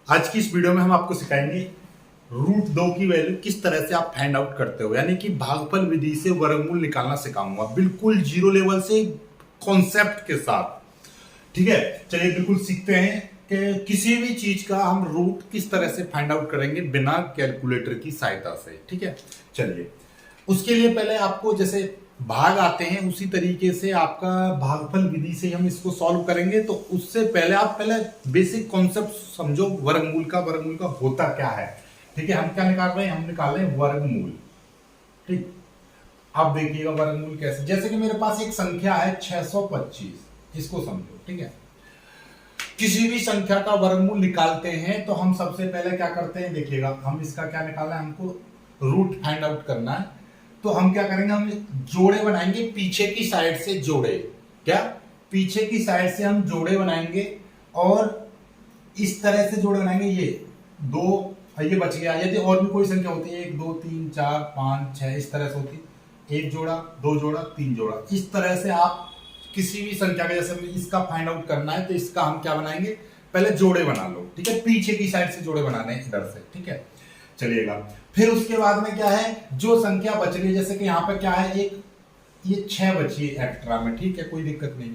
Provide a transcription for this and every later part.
आज की इस वीडियो में हम आपको सिखाएंगे रूट 2 की वैल्यू किस तरह से आप फाइंड आउट करते हो, यानी कि भागफल विधि से वर्गमूल निकालना सिखाऊंगा बिल्कुल जीरो लेवल से कॉन्सेप्ट के साथ। ठीक है, चलिए बिल्कुल सीखते हैं कि किसी भी चीज का हम रूट किस तरह से फाइंड आउट करेंगे बिना कैलकुलेटर की सहायता से। ठीक है, चलिए उसके लिए पहले आपको जैसे भाग आते हैं उसी तरीके से आपका भागफल विधि से हम इसको सॉल्व करेंगे। तो उससे पहले आप बेसिक कॉन्सेप्ट समझो वर्गमूल का होता क्या है। ठीक है, हम क्या निकाल रहे हैं, हम निकाल रहे हैं वर्गमूल। ठीक, अब देखिएगा वर्गमूल कैसे, जैसे कि मेरे पास एक संख्या है 625, इसको समझो। ठीक है, किसी भी संख्या का वर्गमूल निकालते हैं तो हम सबसे पहले क्या करते हैं, देखिएगा हम इसका क्या निकालना है, हमको रूट फाइंड आउट करना है। तो हम क्या करेंगे, हम जोड़े बनाएंगे पीछे की साइड से, जोड़े क्या पीछे की साइड से हम जोड़े बनाएंगे और इस तरह से जोड़े बनाएंगे। ये दो, ये बच गया। यदि और भी कोई संख्या होती है 1 2 3 4 5 6 इस तरह से होती, एक जोड़ा, दो जोड़ा, तीन जोड़ा, इस तरह से आप किसी भी संख्या का, जैसे इसका फाइंड आउट करना है तो इसका हम क्या बनाएंगे, पहले जोड़े बना लो। ठीक है, पीछे की साइड से जोड़े बनाने हैं इधर से। ठीक है, चलिएगा फिर उसके बाद में क्या है, जो संख्या बच रही है, जैसे कि यहाँ पे क्या है, एक ये 6 बची है एक्स्ट्रा में। ठीक है, कोई दिक्कत नहीं।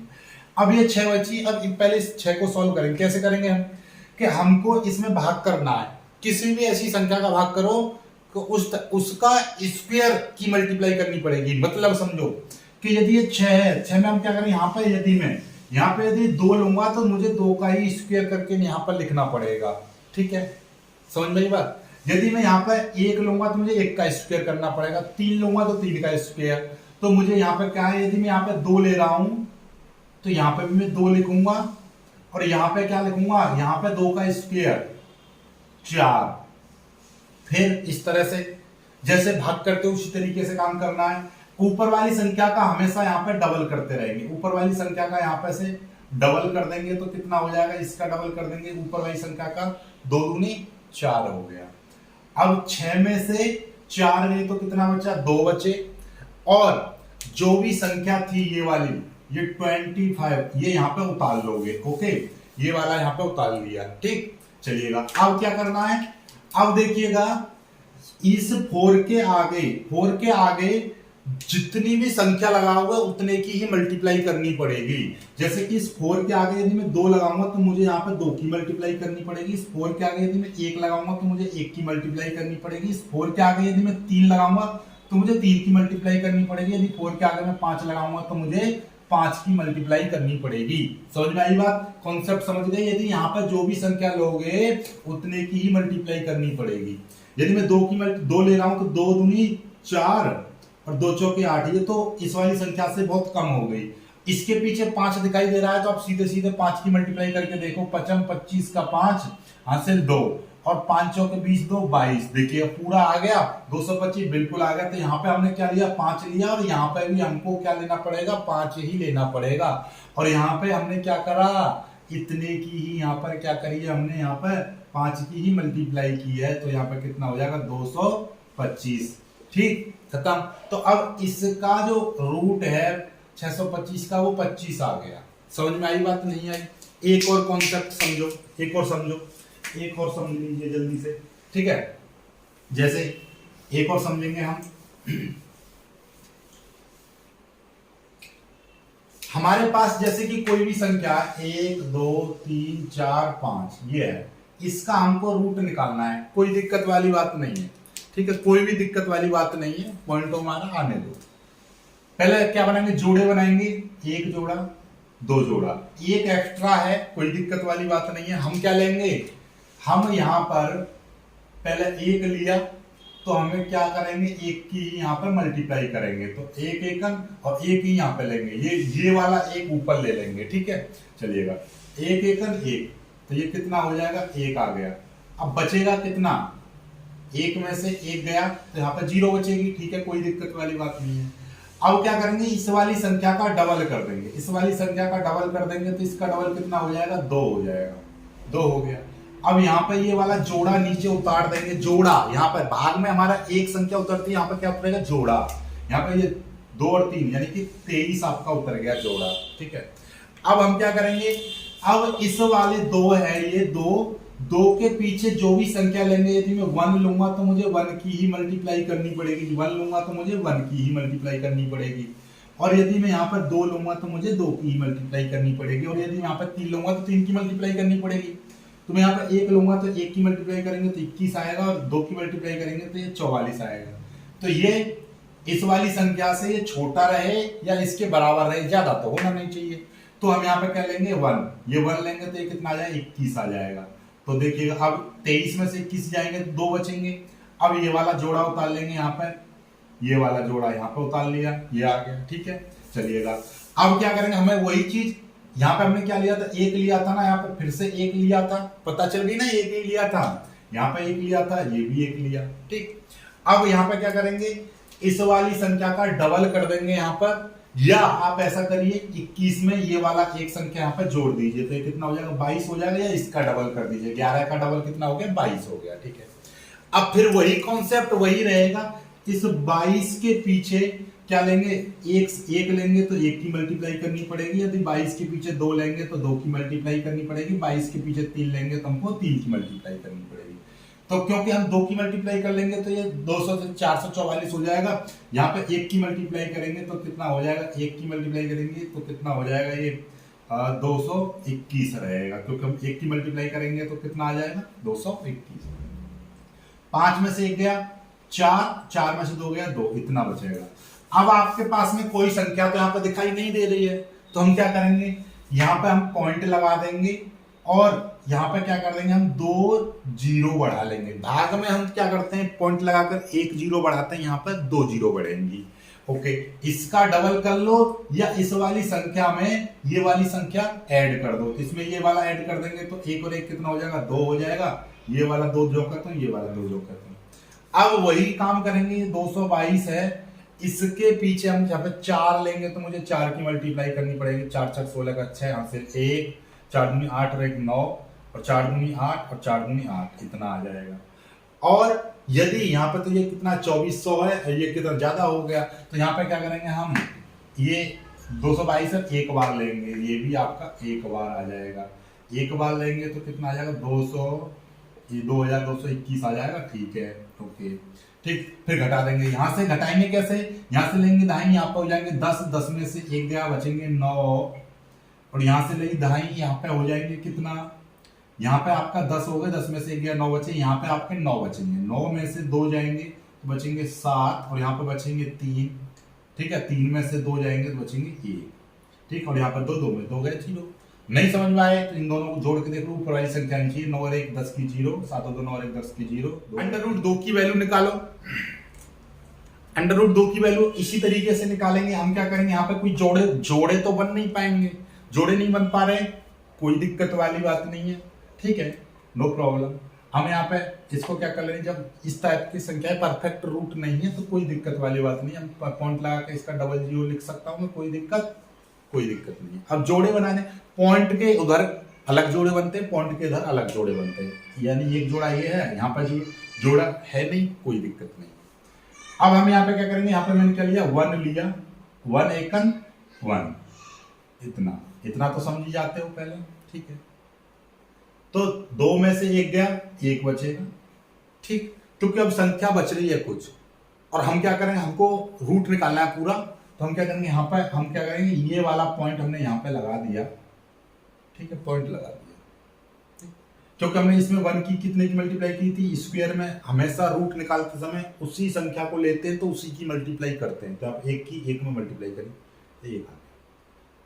अब ये 6 बची, अब पहले इस 6 को सॉल्व करेंगे। कैसे करेंगे हम, कि हमको इसमें भाग करना है, किसी भी ऐसी संख्या का भाग करो तो उसका स्क्वायर की मल्टीप्लाई करनी पड़ेगी। मतलब समझो कि यदि ये 6 है, 6 में हम क्या करें, यहाँ पर यदि 2 लूंगा तो मुझे 2 का ही स्क्वायर करके यहाँ पर लिखना पड़ेगा। ठीक है, समझ में आई बात। यदि मैं यहाँ पर 1 लूंगा तो मुझे 1 का स्क्वायर करना पड़ेगा, 3 लूंगा तो 3 का स्क्वायर। तो मुझे यहाँ पर क्या है, यदि मैं यहाँ पे 2 ले रहा हूं तो यहाँ पे भी मैं 2 लिखूंगा और यहाँ पे क्या लिखूंगा, यहाँ पे 2 का स्क्वायर 4। फिर इस तरह से जैसे भाग करते हो उसी तरीके से काम करना है। ऊपर वाली संख्या का हमेशा यहाँ पे डबल करते रहेंगे, ऊपर वाली संख्या का यहाँ पे से डबल कर देंगे तो कितना हो जाएगा, इसका डबल कर देंगे ऊपर वाली संख्या का, 2 दूनी 4 हो गया। अब 6 में से 4 गए तो कितना बचा, 2 बचे। और जो भी संख्या थी ये वाली, ये 25, ये यहाँ पे उतार लोगे। ओके, ये वाला यहाँ पे उतार लिया। ठीक, चलिएगा अब क्या करना है, अब देखिएगा इस 4 के आगे जितनी भी संख्या लगा हुआ है उतने की ही मल्टीप्लाई करनी पड़ेगी। जैसे कि इस 4 के आगे यदि मैं 2 लगाऊंगा तो मुझे यहाँ पे 2 की मल्टीप्लाई करनी पड़ेगी। इस 4 के आगे यदि मैं 1 लगाऊंगा तो मुझे 1 की मल्टीप्लाई करनी पड़ेगी। इस 4 के आगे यदि मैं 3 लगाऊंगा तो मुझे 3 की मल्टीप्लाई करनी पड़ेगी। यदि 4 के आगे मैं 5 लगाऊंगा तो मुझे 5 की मल्टीप्लाई करनी पड़ेगी। समझ में आई बात, कॉन्सेप्ट समझ गए। यदि यहाँ पर जो भी संख्या लोगे उतने की ही मल्टीप्लाई करनी पड़ेगी। यदि मैं 2 ले रहा हूं तो 2 दूनी 4 और 2 चौके 8, ये तो इस वाली संख्या से बहुत कम हो गई। इसके पीछे 5 दिखाई दे रहा है तो आप सीधे सीधे 5 की मल्टीप्लाई करके देखो, 5 25 का 5 हासिल 2 और 5 चौके 20 2 22। देखिए पूरा आ गया, 225 बिल्कुल आ गया। तो यहाँ पे हमने क्या लिया, 5 लिया और यहाँ पे भी हमको क्या लेना पड़ेगा, 5 ही लेना पड़ेगा। और यहाँ पे हमने क्या करा, इतने की ही यहाँ पर क्या करी है, हमने यहाँ पर 5 की ही मल्टीप्लाई की है। तो यहाँ पर कितना हो जाएगा, 225। ठीक, खत्म। तो अब इसका जो रूट है 625 का, वो 25 आ गया। समझ में आई बात, नहीं आई। एक और कॉन्सेप्ट समझो, एक और समझ लीजिए जल्दी से। ठीक है, जैसे एक और समझेंगे हम। हमारे पास जैसे कि कोई भी संख्या 1 2 3 4 5 ये है, इसका हमको रूट निकालना है। कोई दिक्कत वाली बात नहीं है। ठीक है, कोई भी दिक्कत वाली बात नहीं है, पॉइंट हमारा आने दो। पहले क्या बनाएंगे, जोड़े बनाएंगे, 1 जोड़ा 2 जोड़ा, एक एक्स्ट्रा है, कोई दिक्कत वाली बात नहीं है। हम क्या लेंगे, हम यहाँ पर पहले 1 लिया तो हमें क्या करेंगे, 1 की यहाँ पर मल्टीप्लाई करेंगे। तो 1 एकन और 1 ही यहाँ पे लेंगे, ये वाला 1 ऊपर ले लेंगे। ठीक है, चलिएगा 1 एकन 1, तो ये कितना हो जाएगा, 1 आ गया। अब बचेगा कितना, 1 में से 1 गया तो यहाँ पर 0 बचेगी। ठीक है, कोई दिक्कत वाली बात नहीं है। अब क्या करेंगे, इस वाली संख्या का डबल कर देंगे, इस वाली संख्या का डबल कर देंगे तो इसका डबल कितना हो जाएगा, 2 हो जाएगा। 2 हो गया। अब यहाँ पर ये वाला जोड़ा नीचे उतार देंगे, जोड़ा यहाँ पर भाग में हमारा एक संख्या उतरती है, यहाँ पर क्या उतरेगा, जोड़ा। यहाँ पर ये 2 और 3 यानी कि 23 आपका उतर गया जोड़ा। ठीक है, अब हम क्या करेंगे, अब इस वाले 2 है, ये 2 दो के पीछे जो भी संख्या लेंगे, यदि मैं 1 लूंगा तो मुझे 1 की ही मल्टीप्लाई करनी पड़ेगी, 1 लूंगा तो मुझे 1 की ही मल्टीप्लाई करनी पड़ेगी। और यदि मैं यहाँ पर 2 लूंगा तो मुझे 2 की ही मल्टीप्लाई करनी पड़ेगी। और यदि मैं यहाँ पर 3 लूंगा तो 3 की मल्टीप्लाई करनी पड़ेगी। तो मैं यहाँ पर 1 लूंगा तो 1 की मल्टीप्लाई करेंगे तो 21 आएगा, और 2 की मल्टीप्लाई करेंगे तो ये 44 आएगा। तो ये इस वाली संख्या से ये छोटा रहे या इसके बराबर रहे, ज्यादा तो होना नहीं चाहिए। तो हम यहाँ पे क्या लेंगे 1, ये 1 लेंगे तो ये कितना आ जाएगा 21 आ जाएगा। तो देखिएगा अब 23 में से 21 जाएंगे तो 2 बचेंगे। अब ये वाला जोड़ा उतार लेंगे, यहाँ पर ये वाला जोड़ा यहाँ पे उतार लिया, ये आ गया। ठीक है, चलिएगा अब क्या करेंगे, हमें वही चीज यहाँ पे हमने क्या लिया था, 1 लिया था ना, यहाँ पे फिर से 1 लिया था, पता चल गई ना 1 ही लिया था, यहाँ पे 1 लिया था, ये भी 1 लिया। ठीक, अब यहाँ पे क्या करेंगे, इस वाली संख्या का डबल कर देंगे यहाँ पर, या आप ऐसा करिए 21 में ये वाला एक संख्या यहाँ पे जोड़ दीजिए तो ये कितना हो जाएगा 22 हो जाएगा, या इसका डबल कर दीजिए, 11 का डबल कितना हो गया 22 हो गया। ठीक है, अब फिर वही कॉन्सेप्ट वही रहेगा, इस 22 के पीछे क्या लेंगे, एक लेंगे तो 1 की मल्टीप्लाई करनी पड़ेगी, यदि 22 के पीछे 2 लेंगे तो 2 की मल्टीप्लाई करनी पड़ेगी, 22 के पीछे 3 लेंगे तो हमको 3 की मल्टीप्लाई करनी पड़ेगी। तो क्योंकि हम 2 की मल्टीप्लाई कर लेंगे तो ये 200 से 444 हो जाएगा, यहाँ पे 1 की मल्टीप्लाई करेंगे तो कितना हो जाएगा, 1 की मल्टीप्लाई करेंगे तो कितना हो जाएगा, ये 221 रहेगा, क्योंकि हम 1 की मल्टीप्लाई करेंगे तो कितना आ जाएगा 221। 5 में से 1 गया 4 में से 2 गया 2, इतना बचेगा। अब आपके पास में कोई संख्या तो यहाँ पे दिखाई नहीं दे रही है, तो हम क्या करेंगे, यहाँ पे हम पॉइंट लगा देंगे और यहाँ पे क्या कर देंगे, हम 2 जीरो बढ़ा लेंगे। भाग में हम क्या करते हैं, पॉइंट लगाकर 1 जीरो बढ़ाते हैं, यहाँ पर 2 जीरो बढ़ेंगी। ओके, इसका डबल कर लो या इस वाली संख्या में ये वाली संख्या ऐड कर दो, इसमें ये वाला ऐड कर देंगे तो 1 और 1 कितना हो जाएगा 2 हो जाएगा, ये वाला 2 जोड़ करता हूँ, ये वाला 2 जोड़ करता हूँ। अब वही काम करेंगे, ये 222 है, इसके पीछे हम यहाँ पे 4 लेंगे तो मुझे 4 की मल्टीप्लाई करनी पड़ेगी, 4 4 16 का 6, यहाँ से 1 4 दूनी 8 और 1 9 और 4 दूनी 8 और 4 दूनी 8, इतना आ जाएगा। और यदि यहाँ पे तो ये कितना 2400 है, ये कितना ज्यादा हो गया, तो यहाँ पे क्या करेंगे हम, ये 222 है, एक बार लेंगे, ये भी आपका एक बार आ जाएगा, एक बार लेंगे तो कितना आ जाएगा 200, ये 2221 आ जाएगा। ठीक है, ओके, ठीक, फिर घटा देंगे, यहाँ से घटाएंगे कैसे, यहाँ से लेंगे दहाई, यहाँ पे हो जाएंगे 10, 10 में से 1 गया, बचेंगे 9, और यहाँ से लेंगे दहाई, यहाँ पे हो जाएंगे कितना, यहाँ पे आपका 10 हो गए, 10 में से 1 गया 9 बचे, यहाँ पे आपके 9 बचेंगे, 9 में से 2 जाएंगे तो बचेंगे 7, और यहाँ पे बचेंगे 3। ठीक है, 3 में से 2 जाएंगे तो बचेंगे 1। ठीक, और यहाँ पर 2 2 में 2 गए 0। नहीं समझ में आए तो इन दोनों को जोड़ के देख लो, ऊपर वाली संख्या नीचे, 9 और 1 10 की 0, 7 और 2 9 और 1 10 की 0। अंडर रूट 2 की वैल्यू निकालो, अंडर रूट 2 की वैल्यू इसी तरीके से निकालेंगे। हम क्या करेंगे, यहाँ पे कोई जोड़े तो बन नहीं पाएंगे, जोड़े नहीं बन पा रहे, कोई दिक्कत वाली बात नहीं है। ठीक है, नो प्रॉब्लम। हम यहाँ पे इसको क्या कर लेंगे, जब इस टाइप की संख्या परफेक्ट रूट नहीं है तो कोई दिक्कत वाली बात नहीं है, हम पॉइंट लगा के इसका डबल जीरो लिख सकता हूँ, कोई दिक्कत नहीं है। अब जोड़े बनाने, पॉइंट के उधर अलग जोड़े बनते हैं, पॉइंट के इधर अलग जोड़े बनते हैं, यानी एक जोड़ा ये है, यहाँ पर जोड़ा है नहीं, कोई दिक्कत नहीं। अब हम यहाँ पे क्या करेंगे, यहाँ पे मैंने क्या लिया 1 लिया, 1 एकन 1, इतना तो समझ जाते हो पहले। ठीक है, तो 2 में से 1 गया, 1 बचेगा। ठीक, क्योंकि अब संख्या बच रही है कुछ, और हम क्या करेंगे, हमको रूट निकालना है पूरा, तो हम क्या करेंगे, यहाँ पे हम क्या करेंगे, ये वाला पॉइंट हमने यहाँ पे लगा दिया। ठीक है, पॉइंट लगा दिया, क्योंकि हमने इसमें 1 की कितने की मल्टीप्लाई की थी, स्क्वायर में हमेशा रूट निकालते समय उसी संख्या को लेते हैं तो उसी की मल्टीप्लाई करते हैं, तो आप 1 की 1 में मल्टीप्लाई करें तो 1 आ गया।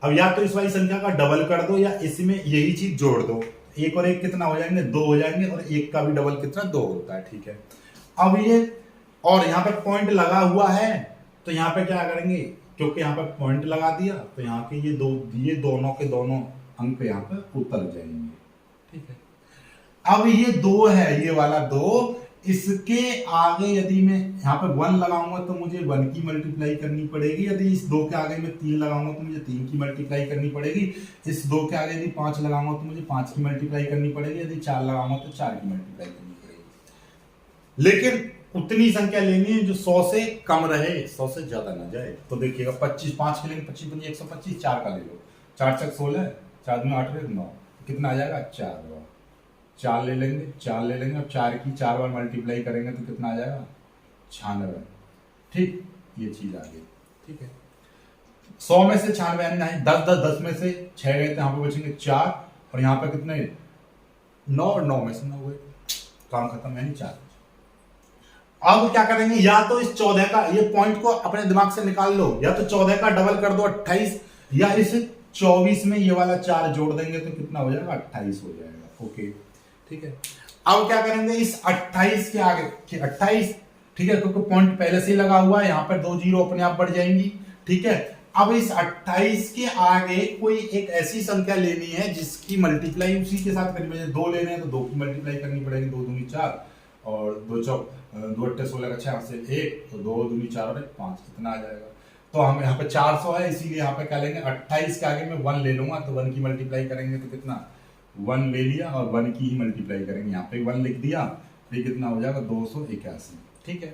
अब या तो इस वाली संख्या का डबल कर दो, या इसमें यही चीज जोड़ दो, 1 और 1 कितना हो जाएंगे 2 हो जाएंगे, और 1 का भी डबल कितना 2 होता है। ठीक है, अब ये और यहाँ पे पॉइंट लगा हुआ है, तो यहाँ पे क्या करेंगे, क्योंकि यहाँ पे पॉइंट लगा दिया तो यहाँ के ये दोनों के दोनों अंक यहाँ पे उतर जाएंगे। ठीक है, अब ये 2 है, ये वाला 2, इसके आगे यदि मैं यहाँ पे 1 लगाऊंगा तो मुझे 1 की मल्टीप्लाई करनी पड़ेगी, यदि इस 2 के आगे मैं 3 लगाऊंगा तो मुझे 3 की मल्टीप्लाई करनी पड़ेगी, इस 2 के आगे यदि 5 लगाऊंगा तो मुझे 5 की मल्टीप्लाई करनी पड़ेगी, यदि 4 लगाऊंगा तो 4 की मल्टीप्लाई करनी पड़ेगी। लेकिन उतनी संख्या लेनी है जो 100 से कम रहे, 100 से ज्यादा ना जाए। तो देखिएगा 25 5 के लेंगे, 25 पंजे 125, 4 का ले लो, 4 6 16, 4 में 8 9, कितना आ जाएगा 4। 4 ले लेंगे, 4 ले लेंगे, अब 4 की 4 बार मल्टीप्लाई करेंगे तो कितना आ जाएगा 96। ठीक, ये चीज आ गई। ठीक है, 100 में से 96 यानी नहीं, 10 में से 6 गए थे, यहाँ पे बचेंगे 4 और यहाँ पे कितने 9 और 9 में से 9 हुए, काम खत्म, यानी 4। अब क्या करेंगे, या तो इस 14 का, ये पॉइंट को अपने दिमाग से निकाल लो, या तो 14 का डबल कर दो 28, या इस 24 में ये वाला 4 जोड़ देंगे तो कितना हो जाएगा 28 हो जाएगा। ओके, ठीक है। अब क्या करेंगे, इस 28 के आगे 28, ठीक है, क्योंकि पॉइंट पहले से ही लगा हुआ है, यहाँ पर 2 जीरो अपने आप बढ़ जाएंगी। ठीक है, अब इस 28 के आगे कोई एक ऐसी संख्या लेनी है जिसकी मल्टीप्लाई उसी के साथ करनी है। 2 लेने हैं तो 2 की मल्टीप्लाई करनी पड़ेगी, 2 दूनी 4 और 2 चौक 2 अट्ठे 16 का 6 से 1, तो 2 दूनी 4 और 1 5, कितना आ जाएगा। तो हम यहाँ पे 400 है, इसीलिए यहाँ पे क्या लेंगे, 28 के आगे में 1 ले लूंगा, तो 1 की मल्टीप्लाई करेंगे तो कितना 1 ले लिया और 1 की ही मल्टीप्लाई करेंगे, यहाँ पे 1 लिख दिया, तो कितना हो जाएगा 281। ठीक है,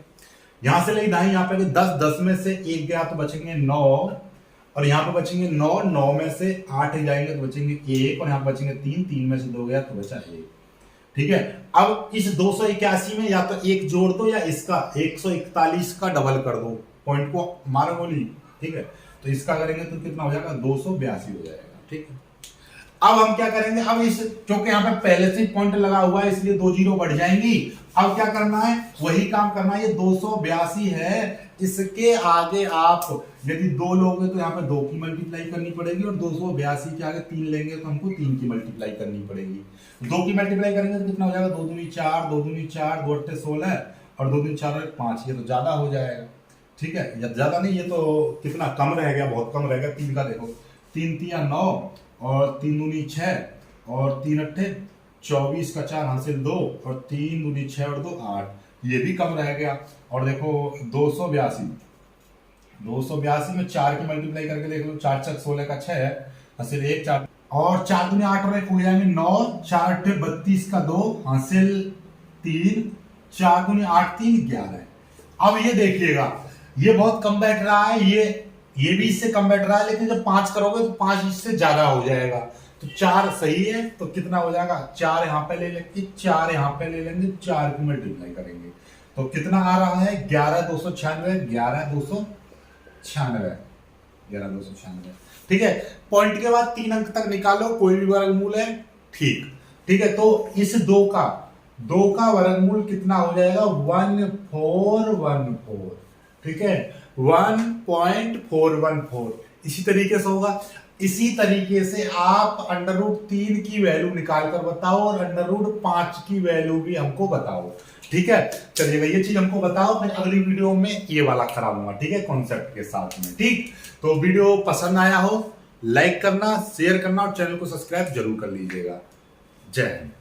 यहां से ले दाएं, यहाँ पे 10 में से 1 गया तो बचेंगे 9 और यहाँ पे बचेंगे 9 में से 8 जाएंगे तो बचेंगे 1 और यहाँ बचेंगे 3 में से 2 गया तो बचा 1। ठीक है, अब इस 281 में या तो 1 जोड़ दो या इसका 141 का डबल कर दो, पॉइंट को मारो गोली। ठीक है, तो इसका करेंगे तो कितना हो जाएगा 282 हो जाएगा। ठीक है, अब हम क्या करेंगे, अब इस क्योंकि यहाँ पे पहले से पॉइंट लगा हुआ है इसलिए 2 जीरो बढ़ जाएंगी। अब क्या करना है, वही काम करना है, ये 282 है, इसके आगे आप यदि 2 लोगे तो यहाँ पे 2 की मल्टीप्लाई करनी पड़ेगी और 282 के आगे 3 लेंगे तो हमको 3 की मल्टीप्लाई करनी पड़ेगी। 2 की मल्टीप्लाई करेंगे तो कितना हो जाएगा 2 दूनी 4, 2 दूनी 4, 2 अट्ठे 16 और 2 दूनी 4 और 5, ये तो ज्यादा हो जाएगा। ठीक है, ज्यादा नहीं, ये तो कितना कम रह गया, बहुत कम रह गया। 3 का देखो, 3 3 9 और 3 दूनी 6 और 3 अट्ठे 24 का 4 हासिल 2 और 3 दूनी 6 और 2 8, ये भी कम रह गया। और देखो 282 में 4 की मल्टीप्लाई करके देख लो, 4 चक 16 का 6 हासिल 1 4 और 4 दूनी 8 और 1 हो जाएंगे 9, 4 अट्ठे 32 का 2 हासिल 3, 4 दूनी 8 3 11। अब ये देखिएगा, ये बहुत कम बैठ रहा है, ये भी इससे कम बैठ रहा है, लेकिन जब 5 करोगे तो 5 इससे ज्यादा हो जाएगा। तो 4 सही है, तो कितना हो जाएगा 4 यहाँ पे ले लेंगे, 4 यहाँ पे ले लेंगे, 4 की मल्टीप्लाई करेंगे तो कितना आ रहा है 11296, 11296। ठीक है, पॉइंट के बाद 3 अंक तक निकालो, कोई भी वर्गमूल है। ठीक, ठीक है, तो इस 2 का वर्गमूल कितना हो जाएगा 1414। ठीक है, 1.414 इसी तरीके से होगा। इसी तरीके से आप √3 की वैल्यू निकाल कर बताओ और √5 की वैल्यू भी हमको बताओ। ठीक है, चलिएगा, ये चीज हमको बताओ, फिर अगली वीडियो में ये वाला कराऊंगा। ठीक है, कॉन्सेप्ट के साथ में। ठीक, तो वीडियो पसंद आया हो लाइक करना, शेयर करना और चैनल को सब्सक्राइब जरूर कर लीजिएगा। जय हिंद।